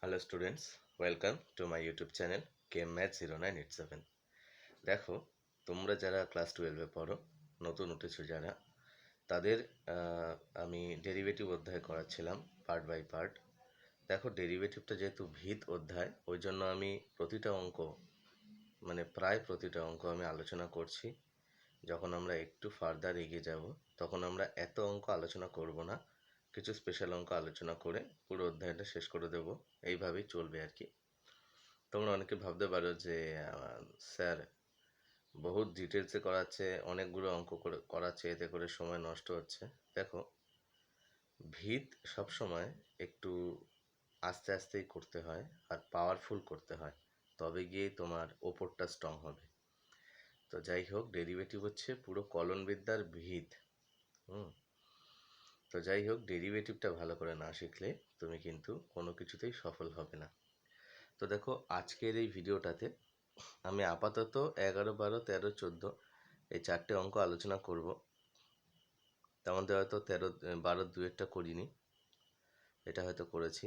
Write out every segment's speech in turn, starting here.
Hello students, welcome to my YouTube channel KM math 0987। দেখো, তোমরা যারা ক্লাস 12-এ পড়ো, নতুন উঠেছো যারা, তাদের আমি ডেরিভেটিভ অধ্যায় করাচ্ছিলাম পার্ট বাই পার্ট। দেখো, ডেরিভেটিভটা যেহেতু ভিত অধ্যায়, ওই জন্য আমি প্রতিটা অঙ্ক প্রায় প্রতিটা অঙ্ক আমি আলোচনা করছি। যখন আমরা একটু ফার্দার এগিয়ে যাব, তখন আমরা এত অঙ্ক আলোচনা করব না, কিছু স্পেশাল অঙ্ক আলোচনা করে পুরো অধ্যায়টা শেষ করে দেব। এইভাবেই চলবে আর কি। তোমরা অনেকে ভাবতে পারো যে স্যার বহুত ডিটেলসে করাচ্ছে, অনেকগুলো অঙ্ক করে করাচ্ছে, এতে করে সময় নষ্ট হচ্ছে। দেখো, ভিত সবসময় একটু আস্তে আস্তেই করতে হয় আর পাওয়ারফুল করতে হয়, তবে গিয়েই তোমার ওপরটা স্ট্রং হবে। তো যাই হোক, ডেরিভেটিভ হচ্ছে পুরো কলনবিদ্যার ভিত। তো যাই হোক, ডেরিভেটিভটা ভালো করে না শিখলে তুমি কিন্তু কোনো কিছুতেই সফল হবে না। তো দেখো, আজকের এই ভিডিওটাতে আমি আপাতত 11, 12, 13, 14 এই চারটে অঙ্ক আলোচনা করব। তার মধ্যে হয়তো 13, 12 দুয়েরটা করিনি, এটা হয়তো করেছি।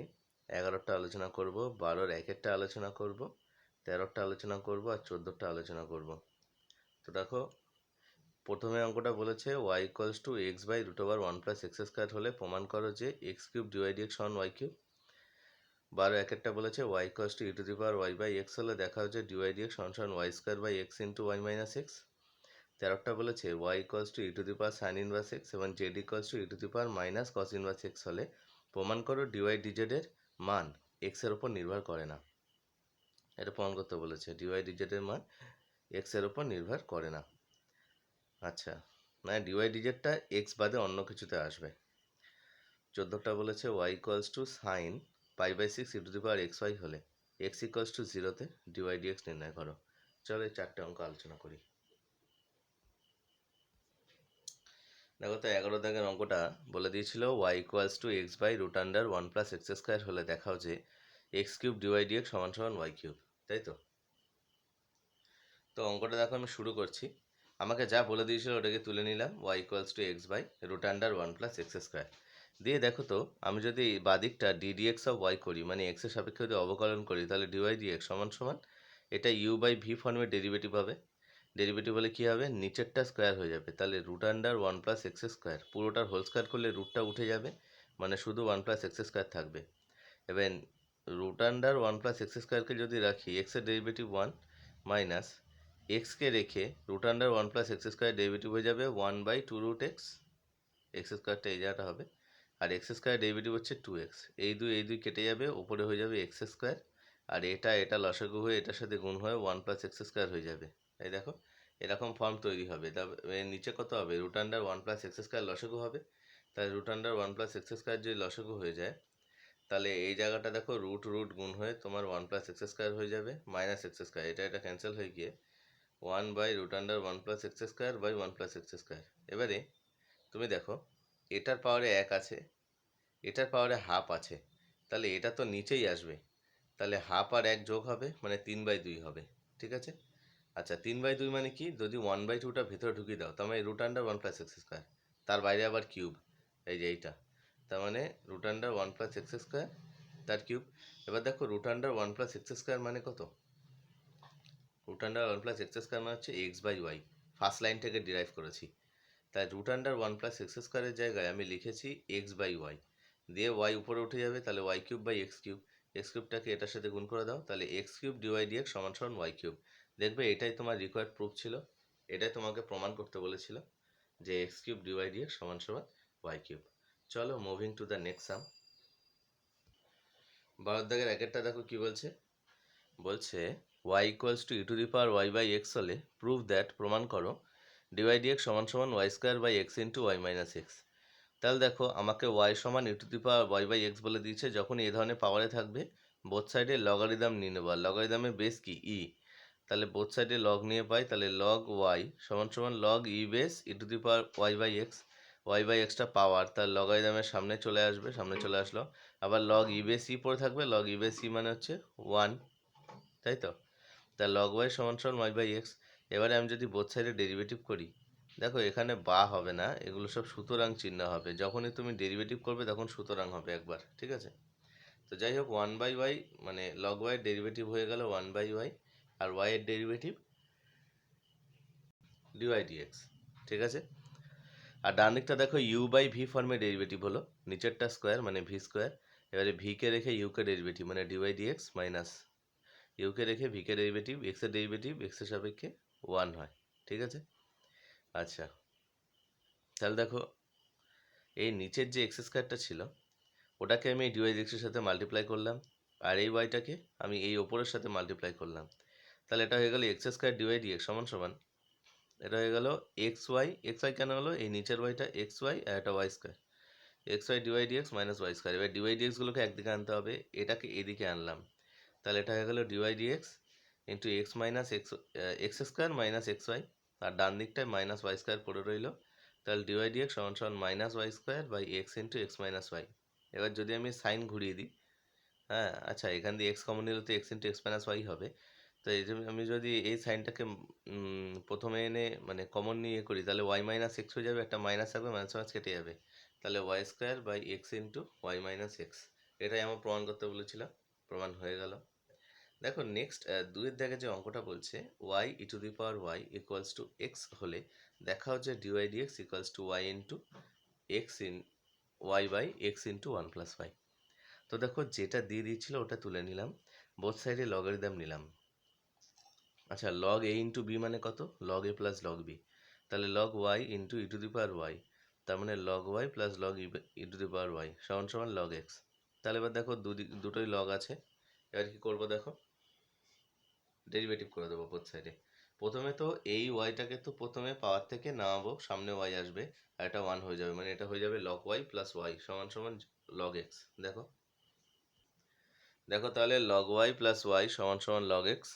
11টা আলোচনা করব, 12-র একেরটা আলোচনা করব, 13টা আলোচনা করব আর 14টা আলোচনা করব। তো দেখো, প্রথমে অঙ্কটা বলেছে y equals to x by root over 1 plus x square হলে প্রমাণ করো যে এক্স কিউব ডিওয়াই ডিএক্স সমান ওয়াই কিউব। 12 একেরটা বলেছে y equals to e to the power y by x হলে দেখা হচ্ছে ডিওয়াই ডিএক্স সমান সমান y square by x into Y minus x. 13টা বলেছে y equals to e to the power sine inverse x এবং z equals to e to the power minus cos inverse x হলে প্রমাণ করো dy DZ এর মান x এর উপর নির্ভর করে না। এটা প্রমাণ করতে বলেছে, ডিওয়াই ডিজেড এর মান এক্স এর উপর নির্ভর করে না। আচ্ছা, মানে ডিওয়াই ডিজেডটা এক্স বাদে অন্য কিছুতে আসবে। 14টা বলেছে y equals to sine pi by 6 e to the power x y হলে এক্স ইকুয়ালস টু 0-তে ডিওয়াই ডিএক্স নির্ণয় করো। চলো এই চারটে অঙ্ক আলোচনা করি। দেখো, তো 11 দাগের অঙ্কটা বলে দিয়েছিল y equals to x by root under 1 plus x square হলে দেখাও যে এক্স কিউব ডিওয়াই ডিএক্স সমান সমান ওয়াই কিউব, তাই তো? তো অঙ্কটা দেখো, আমি শুরু করছি। আমাকে যা বলে দিয়েছিল ওটাকে তুলে নিলাম, y equals to x by root under 1 plus x square দিয়ে। দেখো তো, আমি যদি বাদিকটা ডি ডিএক্স অফ ওয়াই করি, মানে এক্সের সাপেক্ষে যদি অবকলন করি, তাহলে ডিওয়াই ডিএক্স সমান সমান এটা ইউ বাই ভি ফর্মের ডেরিভেটিভ হবে। ডেরিভেটিভ হলে কী হবে, নিচেরটা স্কোয়ার হয়ে যাবে, তাহলে root under 1 plus x square, পুরোটার হোল স্কোয়ার করলে রুটটা উঠে যাবে, মানে শুধু 1 প্লাস এক্স স্কোয়ার থাকবে। এবার রুট আন্ডার 1 প্লাস এক্স স্কোয়ারকে যদি রাখি, এক্সের ডেরিভেটিভ 1 মাইনাস এক্সকে রেখে root under 1 plus x square derivative হয়ে যাবে 1/2 রুট এক্স। এক্স স্কোয়ারটা এই জায়গাটা হবে, আর এক্স স্কোয়ার ডেরিভেটিভ হচ্ছে 2x। এই দুই কেটে যাবে, উপরে হয়ে যাবে এক্স স্কোয়ার, আর এটা লসাগু হয়ে এটার সাথে গুণ হয়ে 1 প্লাস এক্স স্কোয়ার হয়ে যাবে। এই দেখো, এরকম ফর্ম তৈরি হবে। তারপরে নিচে কত হবে, root under 1 plus x square লসাগু হবে। তাহলে root under 1 plus x square যদি লসাগু হয়ে যায়, তাহলে এই জায়গাটা দেখো রুট রুট গুণ হয়ে তোমার 1 প্লাস এক্স স্কোয়ার হয়ে যাবে মাইনাস এক্স স্কোয়ার, এটা ক্যান্সেল হয়ে গিয়ে 1/√1 plus x square by 1 plus x square. এবারে তুমি দেখো, এটার পাওয়ারে 1 আছে, এটার পাওয়ারে হাফ আছে, তাহলে এটা তো নিচেই আসবে, তাহলে হাফ আর 1 যোগ হবে, মানে 3/2 হবে। ঠিক আছে? আচ্ছা, 3/2 মানে কি, যদি 1/2টা ভেতরে ঢুকিয়ে দাও, তার মানে root under 1 plus x square, তার বাইরে আবার কিউব, এই যে এইটা, তার মানে root under 1 plus x square তার কিউব। এবার দেখো, root under 1 plus x square মানে কত, root under 1 plus x square মানে হচ্ছে X by Y, first line থেকে ডিরাইভ করেছি। তাই রুট আন্ডার 1 প্লাস এক্স স্কোয়ারের জায়গায় আমি লিখেছি এক্স বাই ওয়াই, দিয়ে ওয়াই উপরে উঠে যাবে, তাহলে y cube by x cube. X কিউবটাকে এটার সাথে গুণ করে দাও, তাহলে এক্স কিউব ডিওয়াই ডিএক্স সমান সমান ওয়াই কিউব। দেখবে এটাই তোমার রিকোয়ার্ড প্রুফ ছিল, এটাই তোমাকে প্রমাণ করতে বলেছিল যে এক্স কিউব ডিওয়াই ডিএক্স সমান সমান ওয়াই কিউব। চলো moving to the next sum. 12 দাগের একেরটা দেখো কি বলছে, বলছে y equals to e to the power y by x হলে প্রুভ দ্যাট, প্রমাণ করো ডিওয়াই ডিএক্স সমান সমান y square by x into Y minus x. তাহলে দেখো, আমাকে y সমান e to the power y by x বলে দিয়েছে। যখন এই ধরনের পাওয়ারে থাকবে, বোথ সাইডে লগারিদম নিয়ে নেবো, আর লগারিদমের বেস কি, ই। তাহলে বোথ সাইডে লগ নিয়ে পাই, তাহলে লগ ওয়াই সমান সমান log e base e to the power y by x. Y by এক্সটা পাওয়ার, তার লগারিদমের সামনে চলে আসবে, সামনে চলে আসলো। আবার লগ ই বেস ই পড়ে থাকবে, লগ ই বেস ই মানে হচ্ছে 1, তাই তো? তা লগ ওয়াই সমান সমান ওয়াই বাই এক্স। এবারে আমি যদি বোথ সাইডে ডেরিভেটিভ করি, দেখো এখানে বা হবে না, এগুলো সব সুতরাং চিহ্ন হবে। যখনই তুমি ডেরিভেটিভ করবে তখন সুতরাং হবে একবার, ঠিক আছে? তো যাই হোক 1/y মানে লগ ওয়াই ডেরিভেটিভ হয়ে গেল 1/y, আর y এর ডেরিভেটিভ dy/dx, ঠিক আছে। আর ডান দিকটা দেখো u/v ফর্মে ডেরিভেটিভ হলো, নিচেরটা স্কোয়ার মানে v স্কোয়ার। এবারে v কে রেখে u কে ডেরিভেটিভ মানে dy/dx মাইনাস u কে রেখে v কে ডেরিভেটিভ, x এর ডেরিভেটিভ x এর সাপেক্ষে 1 হয়, ঠিক আছে। আচ্ছা, তাহলে দেখো এই নিচের যে এক্স স্কোয়ারটা ছিল ওটাকে আমি dy/dx এর সাথে মাল্টিপ্লাই করলাম, আর এই ওয়াইটাকে আমি এই ওপরের সাথে মাল্টিপ্লাই করলাম। তাহলে এটা হয়ে গেল এক্স স্কোয়ার dy/dx সমান সমান, এটা হয়ে গেল এক্স ওয়াই কেন হলো, এই নিচের ওয়াইটা এক্স ওয়াই আর এটা Y square, X Y dy/dx minus Y square. এবার dy/dx গুলোকে একদিকে আনতে হবে, এটাকে এদিকে আনলাম, তাহলে এটা হয়ে গেল dy/dx into x minus x square minus x Y, আর ডান দিকটায় মাইনাস ওয়াই স্কোয়ার পড়ে রইল। তাহলে dy/dx সমান সমান minus Y square by x into x minus Y. এবার যদি আমি সাইন ঘুরিয়ে দিই, হ্যাঁ আচ্ছা, এখান দিয়ে এক্স কমন নিলে তো X into x minus Y হবে। তো এই যে আমি যদি এই সাইনটাকে প্রথমে এনে মানে কমন নিয়ে করি, তাহলে ওয়াই মাইনাস এক্স হয়ে যাবে, একটা মাইনাস থাকবে, মাইনাস মাইনাস কেটে যাবে, তাহলে Y square by x into Y minus X. এটাই আমার প্রমাণ করতে বলেছিলাম, প্রমাণ হয়ে গেল। দেখো নেক্সট দুইয়ের দাগে যে অঙ্কটা বলছে Y E to the power Y equals to X হলে দেখা হচ্ছে dy/dx equals to Y into X in Y by x into one plus Y. তো দেখো যেটা দিয়ে দিয়েছিল ওটা তুলে নিলাম, বোথ সাইডে লগারিদম নিলাম। আচ্ছা, লগ এ ইন্টু বি মানে কত, log A plus log B, তাহলে log Y into E to the power Y, তার মানে log Y plus log E to the power Y সমান সমান লগ এক্স। তাহলে এবার দেখো দুটোই লগ আছে, এবার কি করবো দেখো, ডেরিভেটিভ করে দেবো বোথ সাইডে। প্রথমে তো এই ওয়াইটাকে তো প্রথমে পাওয়ার থেকে নামাবো, সামনে ওয়াই আসবে আর এটা 1 হয়ে যাবে, মানে এটা হয়ে যাবে লগ ওয়াই প্লাস ওয়াই সমান সমান লগ এক্স। দেখো দেখো তাহলে লগ ওয়াই প্লাস ওয়াই সমান সমান লগ এক্স,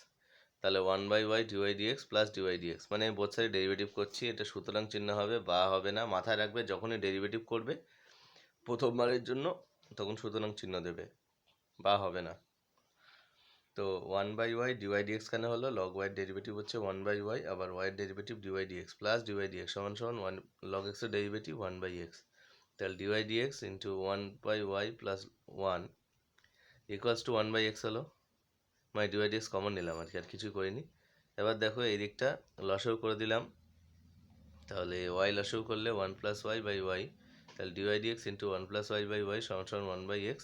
তাহলে 1/y dy/dx প্লাস dy/dx, মানে বোথ সাইডে ডেরিভেটিভ করছি, এটা সুতরাং চিহ্ন হবে বা হবে না, মাথায় রাখবে যখনই ডেরিভেটিভ করবে প্রথমবারের জন্য তখন সুতরাং চিহ্ন দেবে, বা হবে না। তো 1/y dy/dx কেন হলো, লগ ওয়াই ডেরিভেটিভ হচ্ছে 1/y, আবার ওয়াইয়ের ডেরিভেটিভ dy/dx প্লাস dy/dx সমান সমান 1 লগ এক্সের ডেরিভেটিভ 1/x, তাহলে dy/dx into 1/y plus 1 equals to 1/x হলো, মানে dy/dx কমন নিলাম আর কি, আর কিছুই করিনি। এবার দেখো এই দিকটা লসাগু করে দিলাম, তাহলে ওয়াই লসাগু করলে 1 প্লাস ওয়াই বাই ওয়াই, তাহলে dy/dx into 1 plus Y by Y সমান সমান 1/x।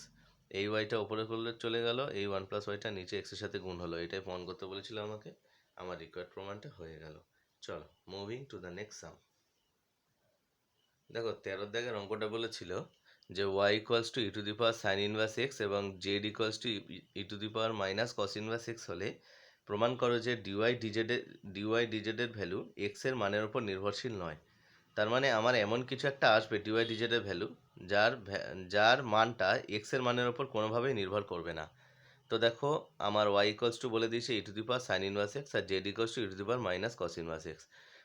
এই ওয়াইটা ওপরে করলে চলে গেল, এই 1 প্লাস ওয়াইটা নিচে এক্সের সাথে গুণ হলো, এটাই প্রমাণ করতে বলেছিল আমাকে, আমার রিকোয়ার্ড প্রমাণটা হয়ে গেল। চলো মুভিং টু দ্য নেক্সট সাম। দেখো 13 দাগের অঙ্কটা বলেছিল যে y equals to e to the power sine inverse x এবং z equals to e to the power minus cos inverse x হলে প্রমাণ করো যে dy/dz এর ভ্যালু এক্স এর মানের উপর নির্ভরশীল নয়। তার মানে আমার এমন কিছু একটা আসবে dy/dz এর ভ্যালু যার মানটা এক্স এর মানের উপর কোনোভাবেই নির্ভর করবে না। তো দেখো আমার y ইকুয়ালস টু বলে দিয়েছে e to the power sine inverse x, আর z equals to e to the power minus cos inverse x.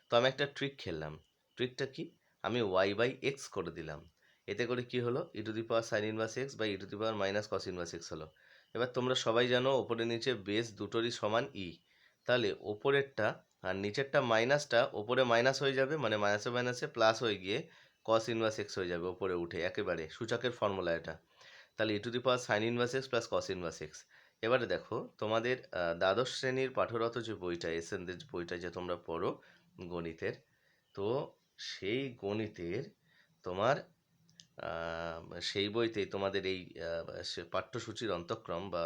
তো আমি একটা ট্রিক খেললাম, ট্রিকটা কি, আমি y/x করে দিলাম, এতে করে কি হলো, e to the power sine inverse x by e to the power minus cos inverse x হলো। এবার তোমরা সবাই জানো ওপরে নিচে বেস দুটোরই সমান ই, তাহলে ওপরেরটা আর নিচেরটা মাইনাসটা ওপরে মাইনাস হয়ে যাবে, মানে মাইনাসে মাইনাসে প্লাস হয়ে গিয়ে কস ইনভার্স এক্স হয়ে যাবে ওপরে উঠে, একেবারে সূচকের ফর্মুলা এটা। তাহলে e to the power sine inverse x plus cos inverse x. এবারে দেখো তোমাদের দ্বাদশ শ্রেণীর পাঠরত যে বইটা এসএনদের বইটা যে তোমরা পড়ো গণিতের, তো সেই গণিতের তোমার সেই বইতেই তোমাদের এই পাঠ্যসূচির অন্তঃক্রম বা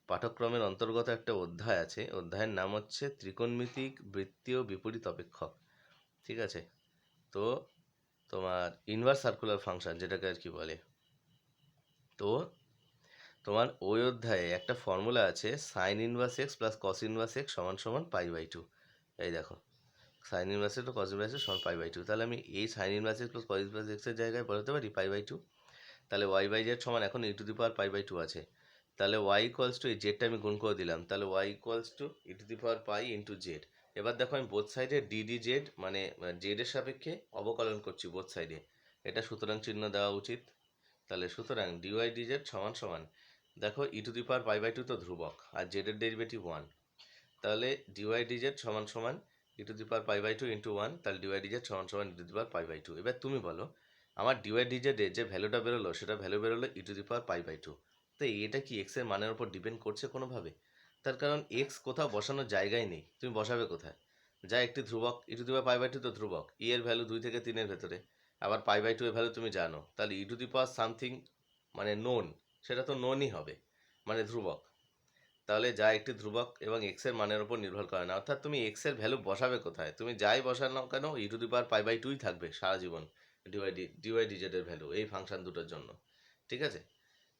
পাঠক্রমের অন্তর্গত একটা অধ্যায় আছে, অধ্যায়ের নাম হচ্ছে ত্রিকোণমিতিক বৃত্তীয় বিপরীত অপেক্ষক, ঠিক আছে। তো তোমার ইনভার্স সার্কুলার ফাংশন যেটাকে আর কি বলে, তো তোমার ওই অধ্যায়ে একটা ফর্মুলা আছে sign inverse x plus cos inverse x সমান সমান π/2। এই দেখো সাইন ইনভার্স এক্স কস ইনভার্স এক্স সমান π/2, তাহলে আমি এই sign inverse x plus cos inverse এক্সের জায়গায় বলতে পারি π/2। তাহলে y/z সমান এখন ই টু দি পাওয়ার π/2 আছে, তাহলে y ইকুয়ালস টু এই জেডটা আমি গুণ করে দিলাম, তাহলে y equals to e to the power pi into Z. এবার দেখো আমি বোথ সাইডে ddz মানে জেডের সাপেক্ষে অবকলন করছি বোথ সাইডে, এটা সুতরাং চিহ্ন দেওয়া উচিত। তাহলে সুতরাং dy/dz সমান সমান, দেখো ই টু দি পাওয়ার π/2 তো ধ্রুবক আর জেডের ডেরিভেটিভ 1, তাহলে dy/dz সমান সমান e to the power π/2 into 1, তাহলে dy/dz সমান সমান ই টু দি পাওয়ার π/2। এবার তুমি বলো আমার dy/dz এর যে ভ্যালুটা বেরোলো সেটা ভ্যালু বেরোলো ই টু দি পাওয়ার π/2, তো এটা কি এক্সের মানের উপর ডিপেন্ড করছে কোনোভাবে? তার কারণ এক্স কোথাও বসানোর জায়গাই নেই, তুমি বসাবে কোথায়? যা একটি ধ্রুবক, to the power pi by two তো ধ্রুবক, এর ভ্যালু 2 থেকে 3 এর ভেতরে, আবার পাই বাই টু এর ভ্যালু তুমি জানো, তাহলে টু দি পাওয়ার সামথিং মানে নোন, সেটা তো নোনই হবে, মানে ধ্রুবক। তাহলে যা একটি ধ্রুবক এবং এক্স এর মানের উপর নির্ভর করে না, অর্থাৎ তুমি এক্স এর ভ্যালু বসাবে কোথায়? তুমি যাই বসানো কেন two the power pi by টুই থাকবে সারা জীবন, ডিওয়াই ডিজেড এর ভ্যালু এই ফাংশন দুটোর জন্য। ঠিক আছে,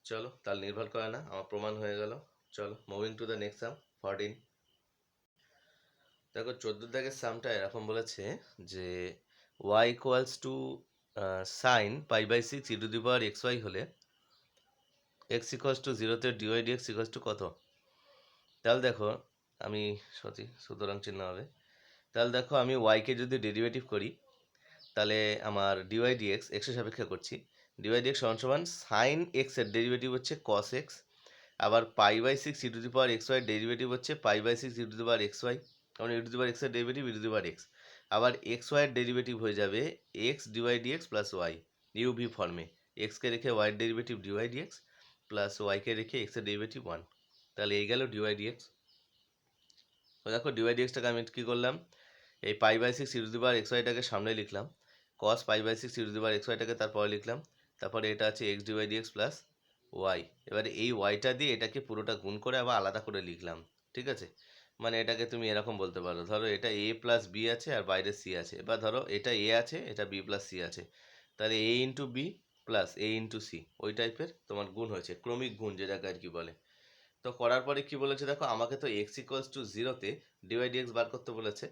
চলো তাহলে নির্ভর করে না, আমার প্রমাণ হয়ে গেল। চলো moving to the next sum 14। দেখো 14 দাগের সামটা এরকম বলেছে যে y equals to sine pi by 6 to the power x y হলে x ইকুয়ালস টু 0তে ডিওয়াই ডিএক্স ইকুয়ালস টু কত? তাহলে দেখো আমি সুতরাং চিহ্ন হবে। তাহলে দেখো আমি ওয়াইকে যদি ডেরিভেটিভ করি, তাহলে আমার ডিওয়াই ডিএক্স এক্সের সাপেক্ষে করছি, ডিওয়াই ডিএক্স সমান সমান সাইন এক্স এর ডেরিভেটিভ হচ্ছে কস এক্স, আবার pi by 6 e to the power x y derivative হচ্ছে pi by 6 e to the power x y, কারণ e to the power x এর derivative e to the power x, আবার x ওয়াইয়ের derivative হয়ে যাবে x dy dx plus y u v ফর্মে, এক্সকে রেখে ওয়াইয়ের ডেরিভেটিভ ডিওয়াই ডিএক্স প্লাস ওয়াইকে রেখে এক্স এর ডেরিভেটিভ 1। তাহলে এই গেল ডিওয়াই ডিএক্স। দেখো ডিওয়াই ডিএক্সটাকে আমি কী করলাম, এই pi by 6 e to the power x ওয়াইটাকে সামনে লিখলাম, cos pi by 6 e to the power x ওয়াইটাকে তারপরে লিখলাম, তারপরে এটা আছে x dy dx plus y. এবারে এই ওয়াইটা দিয়ে এটাকে পুরোটা গুণ করে আবার আলাদা করে লিখলাম। ঠিক আছে, মানে এটাকে তুমি এরকম বলতে পারো, ধরো এটা এ প্লাস বি আছে আর বাইরে সি আছে, এবার ধরো এটা এ আছে, এটা বি প্লাস সি আছে, তাহলে এ ইন্টু বি প্লাস এ ইন্টু সি ওই টাইপের তোমার গুণ হয়েছে, ক্রমিক গুণ যেটাকে আর কি বলে। তো করার পরে কি বলেছে দেখো, আমাকে তো এক্স ইকুয়ালস টু 0তে ডিওয়াই ডিএক্স বার করতে বলেছে,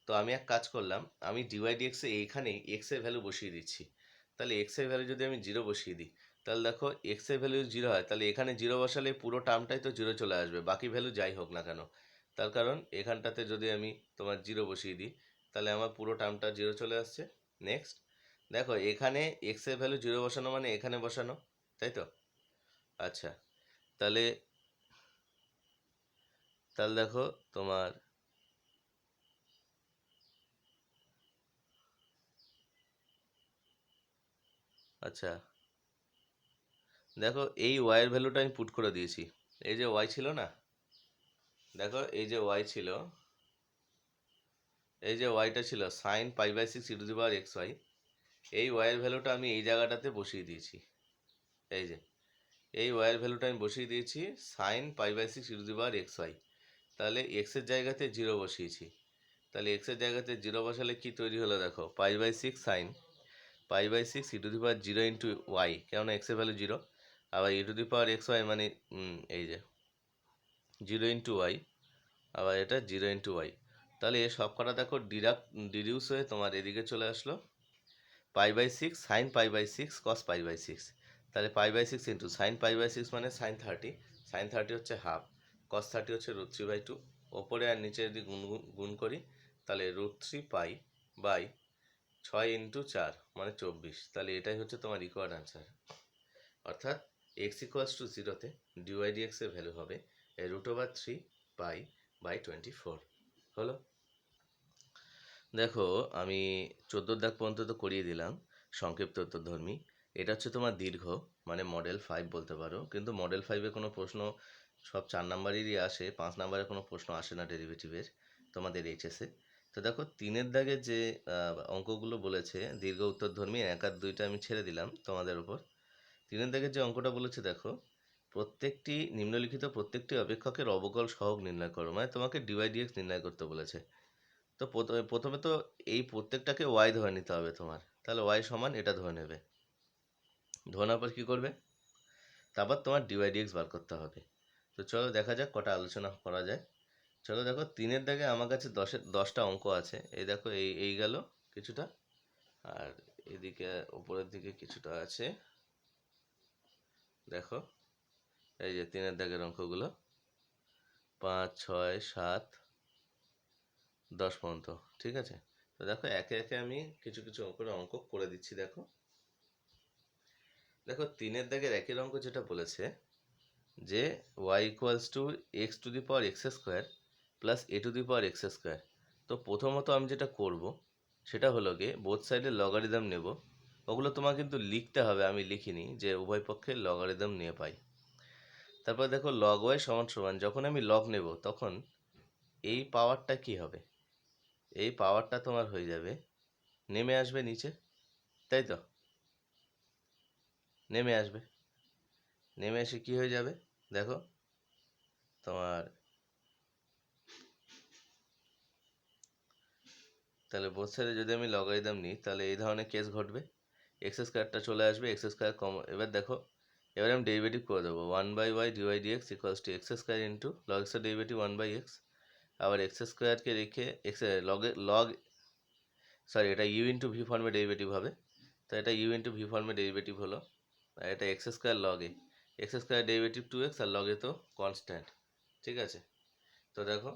তো আমি এক কাজ করলাম, আমি ডিওয়াই ডিএক্সে এইখানে এক্স এর ভ্যালু বসিয়ে দিচ্ছি। তাহলে এক্স এর ভ্যালু যদি আমি 0 বসিয়ে দিই, তাহলে দেখো এক্স এর ভ্যালু 0 হয়, তাহলে এখানে 0 বসালে পুরো টার্মটাই তো 0 চলে আসবে, বাকি ভ্যালু যাই হোক না কেন। তার কারণ এখানটাতে যদি আমি তোমার 0 বসিয়ে দিই, তাহলে আমার পুরো টার্মটা 0 চলে আসছে। নেক্সট দেখো এখানে এক্স এর ভ্যালু 0 বসানো মানে এখানে বসানো, তাই তো? আচ্ছা, তাহলে তাহলে দেখো তোমার আচ্ছা দেখো এই ওয়াইয়ের ভ্যালুটা আমি পুট করে দিয়েছি, এই যে ওয়াই ছিল না, দেখো এই যে ওয়াই ছিল, এই যে ওয়াইটা ছিল sine pi by 6 e to the power x y, এই ওয়াইয়ের ভ্যালুটা আমি এই জায়গাটাতে বসিয়ে দিয়েছি, এই যে এই ওয়াইয়ের ভ্যালুটা আমি বসিয়ে দিয়েছি sine pi by 6 e to the power x y, তাহলে এক্সের জায়গাতে 0 বসিয়েছি, তাহলে এক্সের জায়গাতে 0 বসালে কি তৈরি হলো দেখো, pi by 6 sine pi by 6 e to the power 0 into y, কেননা এক্সের ভ্যালু 0, আবার e to the power x y মানে এই যে 0 ইন্টু ওয়াই, আবার এটা 0 ইন্টু ওয়াই, তাহলে এ সব কটা দেখো ডিডিউস হয়ে তোমার এদিকে চলে আসলো, pi by 6 sine pi by 6 cos pi by 6, তাহলে pi by 6 into sine pi by 6 মানে সাইন 30, সাইন 30 হচ্ছে হাফ, কস 30 হচ্ছে √3/2, ওপরে আর নিচে যদি গুণ করি তাহলে √3 পাই বাই 6 ইন্টু 4 মানে 24, তাহলে এটাই হচ্ছে তোমার রিকোয়ার্ড আনসার। অর্থাৎ এক্স ইকুয়ালস টু 0তে ডিওয়াই ডিএক্স এর ভ্যালু হবে √3 পাই বাই 24। হলো, দেখো আমি 14 দাগ পর্যন্ত তো করিয়ে দিলাম সংক্ষিপ্ত উত্তরধর্মী, এটা হচ্ছে তোমার দীর্ঘ মানে মডেল 5 বলতে পারো, কিন্তু মডেল 5-এ কোনো প্রশ্ন সব 4 নাম্বারেরই আসে, 5 নাম্বারের কোনো প্রশ্ন আসে না ডেরিভেটিভের তোমাদের এইচএসে। তো দেখো 3-এর দাগে যে অঙ্কগুলো বলেছে দীর্ঘ উত্তরধর্মী 1 আর 2টা আমি ছেড়ে দিলাম তোমাদের উপর। 3-এর দাগের যে অঙ্কটা বলেছে দেখো, প্রত্যেকটি নিম্নলিখিত প্রত্যেকটি অপেক্ষকের অবকল সহগ নির্ণয় করো, মানে তোমাকে ডিওয়াই ডিএক্স নির্ণয় করতে বলেছে। তো প্রথমে তো এই প্রত্যেকটাকে ওয়াই ধরে নিতে হবে তোমার, তাহলে ওয়াই সমান এটা ধরে নেবে, ধরে নেওয়ার পর কী করবে, তারপর তোমার ডিওয়াই ডিএক্স বার করতে হবে। তো চলো দেখা যাক কটা আলোচনা করা যায়। চলো দেখো 3-এর দাগে আমার কাছে 10টা অঙ্ক আছে, এই দেখো এই গেল কিছুটা, আর এদিকে উপরের দিকে কিছুটা আছে, দেখো এই যে 3-এর দাগের অঙ্কগুলো 5, 6, 7, 10 পর্যন্ত। ঠিক আছে, তো দেখো একে একে আমি কিছু কিছু অঙ্ক করে দিচ্ছি। দেখো দেখো 3-এর দাগের একের অঙ্ক যেটা বলেছে যে y equals to x to the power x square plus a to the power x square. তো প্রথমত আমি যেটা করব সেটা হলো গিয়ে বোথ সাইডে লগারিদম নেব, ওগুলো তোমার কিন্তু লিখতে হবে, আমি লিখিনি যে উভয় পক্ষের লগারিদম নিয়ে পাই। তারপর দেখো লগ ওয়াই সমান সমান, যখন আমি লগ নেব তখন এই পাওয়ারটা কি হবে, এই পাওয়ারটা তোমার হয়ে যাবে নেমে আসবে নিচে, তাই তো, নেমে আসবে, নেমে এসে কি হয়ে যাবে দেখো তোমার, তাহলে বোথ সাইডে যদি আমি লগারিদম নিই তাহলে এই ধরনের কেস ঘটবে, এক্স স্কোয়ারটা চলে আসবে, এক্স স্কোয়ার কম, এবার দেখো এবার আমি ডেরিভেটিভ করে দেবো, 1/y dy dx equals to x square into log এক্সের ডেরিভেটিভ 1/x, আবার এক্স স্কোয়ারকে রেখে এক্স লগ সরি এটা ইউ ইন্টু ভি ফর্মে ডেরিভেটিভ হবে, তো এটা ইউ ইন্টু ভি ফর্মে ডেরিভেটিভ হলো, আর এটা এক্স স্কোয়ার লগে, এক্স স্কোয়ার ডেরিভেটিভ 2x আর লগে তো কনস্ট্যান্ট, ঠিক আছে। তো দেখো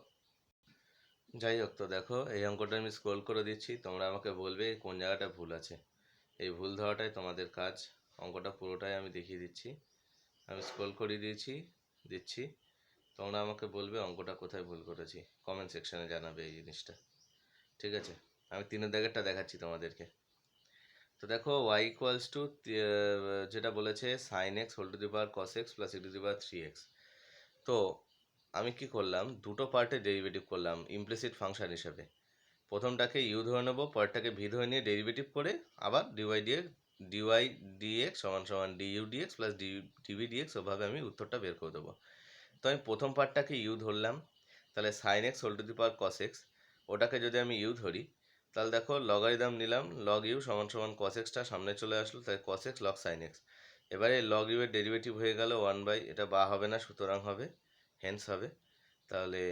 যাই হোক, তো দেখো এই অঙ্কটা আমি স্ক্রল করে দিচ্ছি, তোমরা আমাকে বলবে কোন জায়গাটা ভুল আছে, এই ভুল ধরাটাই তোমাদের কাজ, অঙ্কটা পুরোটাই আমি দেখিয়ে দিচ্ছি, আমি স্ক্রল করে দিচ্ছি, তোমরা আমাকে বলবে অঙ্কটা কোথায় ভুল করেছি, কমেন্ট সেকশনে জানাবে এই জিনিসটা, ঠিক আছে। আমি 3 দাগেরটা দেখাচ্ছি তোমাদেরকে। তো দেখো y ইকুয়ালস টু যেটা বলেছে sine x whole to the power cos x plus e to the power 3x, তো আমি কি করলাম, দুটো পার্টে ডেরিভেটিভ করলাম ইমপ্লিসিট ফাংশন হিসেবে, প্রথমটাকে ইউ ধরে নেবো, পরেরটাকে ভি ধরে নিয়ে ডেরিভেটিভ করে আবার ডিওয়াই ডিএক্স সমান সমান DU dx plus DV dx, ওভাবে আমি উত্তরটা বের করে দেবো। তো আমি প্রথম পার্টটাকে ইউ ধরলাম, তাহলে sine x whole to the power cos x, ওটাকে যদি আমি ইউ ধরি তাহলে দেখো লগারিদম নিলাম, লগ ইউ সমান সমান কস এক্সটা সামনে চলে আসলো, তাই cos x log sine x, এবারে লগ ইউ এর ডেরিভেটিভ হয়ে গেল 1/, এটা বা হবে না সুতরাং হবে হেন্স হবে, তাহলে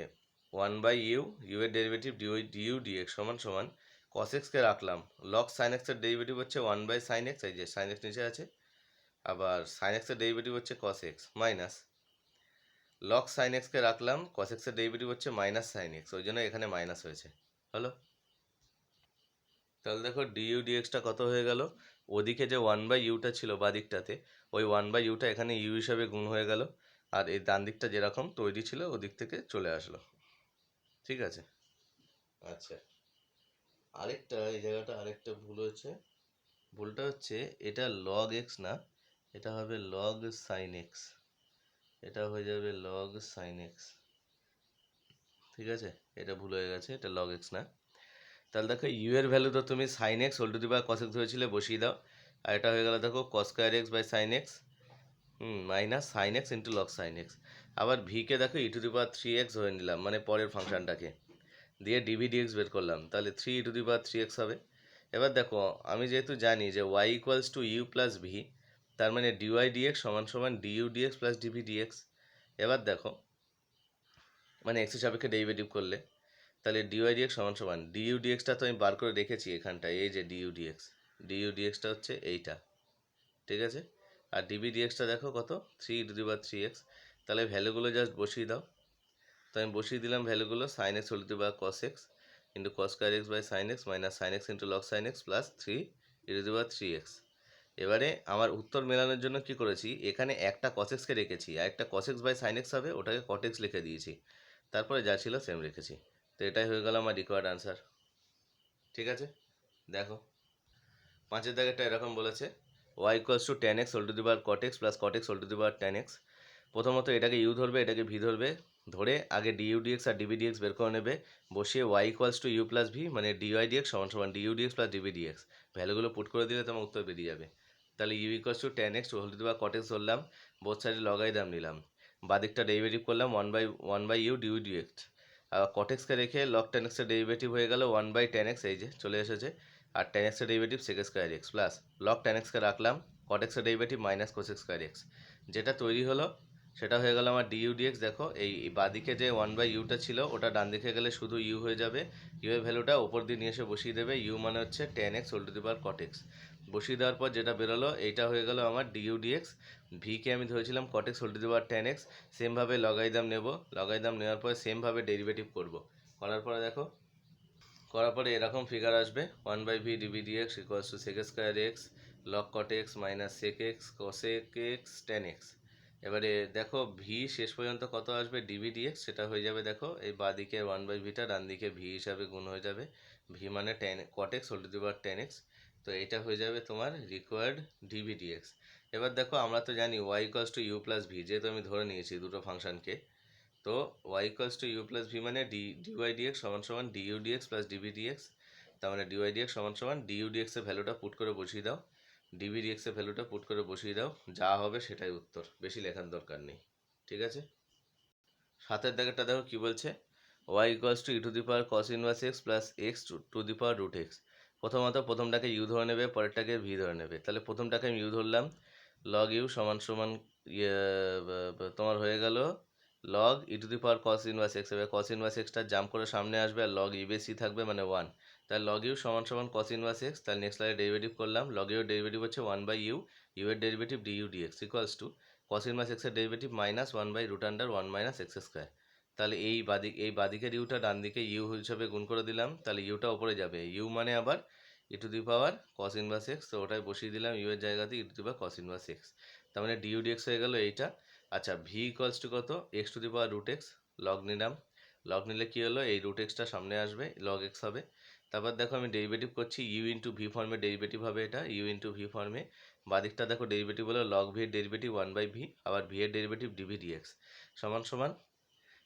1/u, ইউ এর ডেরিভেটিভ ডিউ ডিএক্স সমান সমান কস এক্সকে রাখলাম, লগ সাইন এক্সের ডেরিভেটিভ হচ্ছে 1/sin x, এই যে সাইন এক্স নিচে আছে, আবার সাইন এক্সের ডেরিভেটিভ হচ্ছে cos x minus log sign এক্সকে রাখলাম, কস এক্সের ডেরিভেটিভ হচ্ছে মাইনাস সাইন এক্স, ওই জন্য এখানে মাইনাস হয়েছে, হলো। তাহলে দেখো ডিইউ ডিএক্সটা কত হয়ে গেল, ওদিকে যে 1/uটা ছিল বা দিকটাতে, ওই 1/uটা এখানে ইউ হিসাবে গুণ হয়ে গেল, আর এই ডান দিকটা যেরকম তৈরি ছিল ওদিক থেকে চলে আসলো, ঠিক আছে। আচ্ছা, আরেকটা এই জায়গাটা আরেকটা ভুল হয়েছে, ভুলটা হচ্ছে এটা লগ এক্স না, এটা হবে লগ সাইন এক্স, এটা হয়ে যাবে লগ সাইন এক্স, ঠিক আছে, এটা ভুল হয়ে গেছে, এটা লগ এক্স না। তাহলে দেখো ইউ এর ভ্যালু তো তুমি sine x whole to the power cos x ধরেছিলে, বসিয়ে দাও, আর এটা হয়ে গেল দেখো cos square x by sine x minus sine x into log sine x, আবার ভিকে দেখো e to the power 3x ধরে নিলাম, মানে পরের ফাংশনটাকে দিয়ে ডিভি ডিএক্স বের করলাম, তাহলে 3 e to the power 3x হবে। এবার দেখো আমি যেহেতু জানি যে y equals to u plus v, তার মানে ডিওয়াই ডিএক্স সমান সমান DU dx plus DV dx, এবার দেখো মানে এক্সের সাপেক্ষে ডেরিভেটিভ করলে তাহলে ডিওয়াই ডিএক্স সমান সমান ডিইউ ডিএক্সটা তো আমি বার করে রেখেছি এখানটায়, এই যে ডিইউ ডিএক্সটা হচ্ছে এইটা, ঠিক আছে, আর ডিভি ডিএক্সটা দেখো কত 3 e to the power 3x, তাহলে ভ্যালুগুলো জাস্ট বসিয়ে দাও, তো আমি বসিয়ে দিলাম ভ্যালুগুলো, sine x whole to the power cos x into cos square x by sine x minus sine x into log sine x plus 3 e to the power 3x। এবারে আমার উত্তর মেলানোর জন্য কি করেছি, এখানে একটা কস এক্সকে রেখেছি আর একটা cos x by sine x হবে, ওটাকে কট এক্স লিখে দিয়েছি, তারপরে যা ছিল সেম রেখেছি, তো এটাই হয়ে গেল আমার রিকোয়ার্ড আনসার, ঠিক আছে। দেখো 5 দাগেরটা এরকম বলেছে y equals to tan x whole to the power cot x plus cot x whole to the power tan x, প্রথমত এটাকে ইউ ধরবে, এটাকে ভি ধরবে, ধরে আগে ডিইউ ডিএক্স আর ডিভি ডিএক্স বের করে নেবে, বসিয়ে y equals to u plus v মানে ডিওয়াই ডিএক্স সমান সমান DU dx plus DV d x, ভ্যালুগুলো পুট করে দিলে তোমার উত্তর বেরিয়ে যাবে, তাহলে u equals to tan x whole to the power cot x ধরলাম, বোথ সাইডে লগারিদম নিলাম, বাদিকটা ডেরিভেটিভ করলাম 1/u ডিউ ডিএক্স, আর cot x কে রেখে log tan x এর ডেরিভেটিভ হয়ে গেল 1/tan x, এই যে চলে এসেছে, আর tan x এর derivative sec square x plus log tan x কে রাখলাম, cot x এর derivative minus cos square x, যেটা তৈরি হলো সেটা হয়ে গেল আমার ডিইউ ডিএক্স, দেখো এই বাদিকে যে 1/uটা ছিল ওটা ডান দিকে গেলে শুধু ইউ হয়ে যাবে, ইউ এর ভ্যালুটা ওপর দিয়ে নিয়ে এসে বসিয়ে দেবে, ইউ মানে হচ্ছে tan x whole to the power cot x, বসিয়ে দেওয়ার পর যেটা বেরোলো এইটা হয়ে গেল আমার ডিইউ ডিএক্স, ভিকে আমি ধরেছিলাম cot x whole to the power tan x, সেমভাবে লগারিদম নেব, লগারিদম নেওয়ার পরে সেমভাবে ডেরিভেটিভ করব, করার পরে দেখো করার পরে এরকম ফিগার আসবে 1/v dv dx equals to sec square x log cot x minus sec x cosec x tan x, এবারে দেখো ভি শেষ পর্যন্ত কত আসবে ডিভি ডিএক্স, সেটা হয়ে যাবে দেখো এই বাঁদিকে 1/vটা ডান দিকে ভি হিসাবে গুণ হয়ে যাবে, ভি মানে tan cot x whole to the power tan x, তো এটা হয়ে যাবে তোমার রিকোয়ার্ড ডিভি ডিএক্স, এবার দেখো আমরা তো জানি y equals to u plus v, যেহেতু আমি ধরে নিয়েছি দুটো ফাংশনকে, তো y equals to u plus v মানে ডিওয়াই ডিএক্স সমান সমান DU dx plus dv dx. তার মানে ডিওয়াই ডিএক্স সমান সমান ডিইউ ডিএক্স এর ভ্যালুটা পুট করে বসিয়ে দাও, ডিবি ডিএক্স এর ভ্যালুটা পুট করে বসিয়ে দাও, যা হবে সেটাই উত্তর, বেশি লেখার দরকার নেই। ঠিক আছে, সাতের দাগেরটা দেখো কি বলছে, y equals to e to the power cos inverse x plus x to the power root x. প্রথমত প্রথমটাকে ইউ ধরে নেবে, পরেরটাকে ভি ধরে নেবে। তাহলে প্রথমটাকে আমি ইউ ধরলাম, লগ ইউ সমান সমান ইয়ে তোমার হয়ে গেল log E to the power cos inverse x. এবার কস ইনভার্স এক্সটা জাম্প করে সামনে আসবে আর লগ ই বেশি থাকবে মানে 1। তাহলে লগ ইউ সমান সমান কস ইনভার্স এক্স। তাহলে নেক্সট লাইনে ডেরিভেটিভ করলাম, লগ ইউ ডেরিভেটিভ হচ্ছে 1/u, ইউ এর derivative du dx equals to cos inverse এক্সের ডেরিভেটিভ মাইনাস 1/√1 - এক্স স্কোয়ার। তাহলে এই বাদিকের ইউটা ডান দিকে ইউ হিসাবে গুণ করে দিলাম, তাহলে ইউটা ওপরে যাবে, ইউ মানে আবার e to the power cos inverse x, তো ওটাই বসিয়ে দিলাম ইউ এর জায়গাতে e to the power cos inverse x. তার মানে ডিইউ ডিএক্স হয়ে গেল এইটা। আচ্ছা, ভি ইকুয়ালস টু কত, x to the power root x, log নিলাম, লগ নিলে কী হলো, এই রুট এক্সটা সামনে আসবে, লগ এক্স হবে। তারপর দেখো আমি ডেরিভেটিভ করছি, ইউ ইন্টু ভি ফর্মে ডেরিভেটিভ হবে, এটা ইউ ইন্টু ভি ফর্মে। বাদিকটা দেখো ডেরিভেটিভ হলো লগ ভি এর ডেরিভেটিভ 1/ভি, আবার ভি এর ডেরিভেটিভ ডিভি ডিএক্স সমান সমান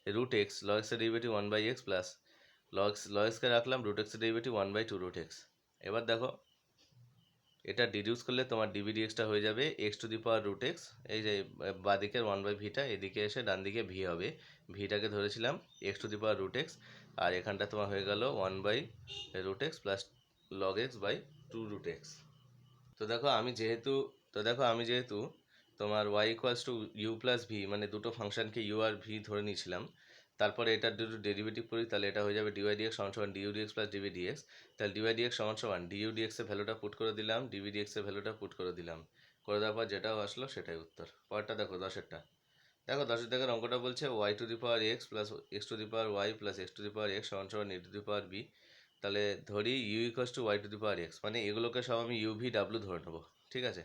রুট এক্স, লগ এক্সের ডেরিভেটিভ 1/x প্লাস লগ এক্সকে রাখলাম, রুট এক্সের ডেরিভেটিভ 1/2 রুট এক্স। এবার দেখো এটা ডিডিউস করলে তোমার ডিভি ডিএক্সটা হয়ে যাবে x to the power root x, এই যে বাদিকের 1/ভিটা এদিকে এসে ডান দিকে ভি হবে, ভিটাকে ধরেছিলাম x to the power root x, আর এখানটা তোমার হয়ে গেল 1/√x plus log x by 2 root x. তো দেখো আমি যেহেতু তোমার y equals to u plus v মানে দুটো ফাংশনকে ইউ আর ভি ধরে নিয়েছিলাম, তারপরে এটার দুটো ডেরিভেটিভ করি, তাহলে এটা হয়ে যাবে ডিওয়াই ডিএক্স সমান সমান DU dx plus DV dx. তাহলে ডিওয়াই ডিএক্স সমান সমান ডিইউ ডিএক্স এর ভ্যালুটা পুট করে দিলাম, ডিভি ডিএক্স এর ভ্যালুটা পুট করে দিলাম, করে দেওয়ার পর যেটাও আসলো সেটাই উত্তর। পরেরটা দেখো, দশেরটা দেখো, দশের দাগের অঙ্কটা বলছে y to the power x plus x to the power y plus x to the power x সমান সমান e to the power b. তাহলে ধরি u equals to y to the power x, মানে এগুলোকে সব আমি ইউ ভি ডাব্লু ধরে নেবো। ঠিক আছে,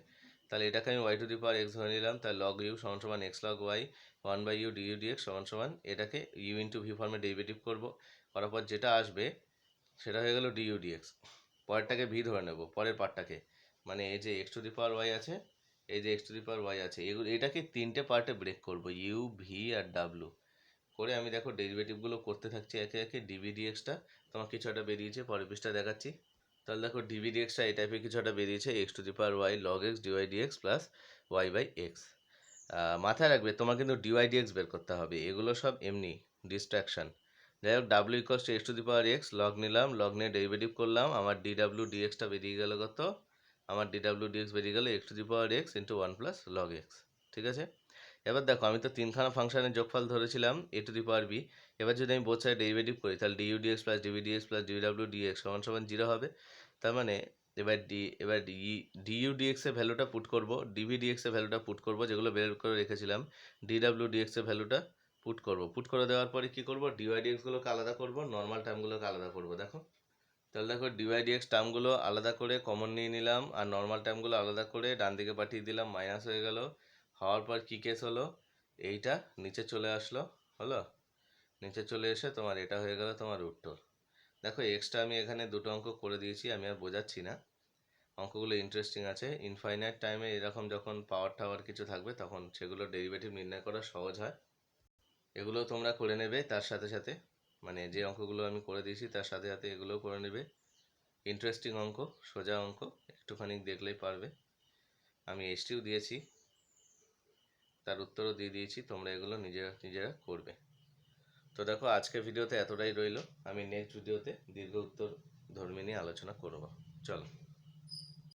তাহলে এটাকে আমি y to the power x ধরে নিলাম, তাহলে লগ ইউ সমান সমান x log y 1/u du dx সমান সমান এটাকে ইউ ইন্টু ভি ফর্মে ডেরিভেটিভ করবো, করার পর যেটা আসবে সেটা হয়ে গেল ডিইউ ডিএক্স। পরেরটাকে ভি ধরে নেব, পরের পার্টটাকে, মানে এই যে x to the power y আছে, এই যে x to the power y আছে, এটাকে তিনটে পার্টে ব্রেক করব, ইউ ভি আর ডাব্লু করে। আমি দেখো ডেরিভেটিভগুলো করতে থাকছি একে একে। ডিভি ডিএক্সটা তোমার কিছু একটা বেরিয়েছে, পরের পৃষ্ঠা দেখাচ্ছি। তাহলে দেখো ডিভি ডিএক্সটা এই টাইপের কিছু একটা বেরিয়েছে, x to the power y log x dy dx plus Y by x. মাথায় রাখবে তোমার কিন্তু ডিওয়াই ডিএক্স বের করতে হবে, এগুলো সব এমনি ডিস্ট্রাকশন। যাই হোক, W equals to x to the power x, log নিলাম, লগ নিয়ে ডেরিভেটিভ করলাম, আমার ডিডাব্লিউ ডিএক্সটা বেরিয়ে গেল কত, আমার ডিডাব্লিউ ডিএক্স বেরিয়ে গেল x to the power x into 1 plus log x. ঠিক আছে, এবার দেখো আমি তো তিনখানা ফাংশনের যোগফল ধরেছিলাম এ টু দি পাওয়ার বি। এবার যদি আমি বোথ সাইড ডেরিভেটিভ করি, তাহলে du dx plus DV dx plus ডিডাব্লিউ ডিএক্স সমান সমান 0 হবে। তার মানে এবার ডিইউ ডিএক্স এর ভ্যালুটা পুট করব, ডিভি ডিএক্স এর ভ্যালুটা পুট করব, যেগুলো বের করে রেখেছিলাম, ডিডাব্লিউ ডিএক্স এর ভ্যালুটা পুট করব। পুট করে দেওয়ার পরে কি করব, ডিওয়াই ডিএক্স গুলোকে আলাদা করব, নর্মাল টার্মগুলোকে আলাদা করব। দেখো, তাহলে দেখো ডিওয়াই ডিএক্স টার্মগুলো আলাদা করে কমন নিয়ে নিলাম, আর নর্মাল টার্মগুলো আলাদা করে ডান দিকে পাঠিয়ে দিলাম, মাইনাস হয়ে গেল। হওয়ার পর কী কেস হলো, এইটা নিচে চলে আসলো, হলো নিচে চলে এসে তোমার এটা হয়ে গেল তোমার উত্তর। দেখো এক্সট্রা আমি এখানে দুটো অঙ্ক করে দিয়েছি, আমি আর বোঝাচ্ছি না, অঙ্কগুলো ইন্টারেস্টিং আছে। ইনফাইনাইট টাইমে এরকম যখন পাওয়ার টাওয়ার কিছু থাকবে তখন সেগুলো ডেরিভেটিভ নির্ণয় করা সহজ হয়। এগুলো তোমরা করে নেবে তার সাথে সাথে, মানে যে অঙ্কগুলো আমি করে দিয়েছি তার সাথে সাথে এগুলোও করে নেবে। ইন্টারেস্টিং অঙ্ক, সোজা অঙ্ক, একটুখানি দেখলেই পারবে। আমি এসটিও দিয়েছি, তার উত্তরও দিয়ে দিয়েছি, তোমরা এগুলো নিজেরা নিজেরা করবে। তো দেখো আজকের ভিডিওতে এতটাই রইলো, আমি নেক্সট ভিডিওতে দীর্ঘ উত্তর ধর্মী নিয়ে আলোচনা করব। চলো।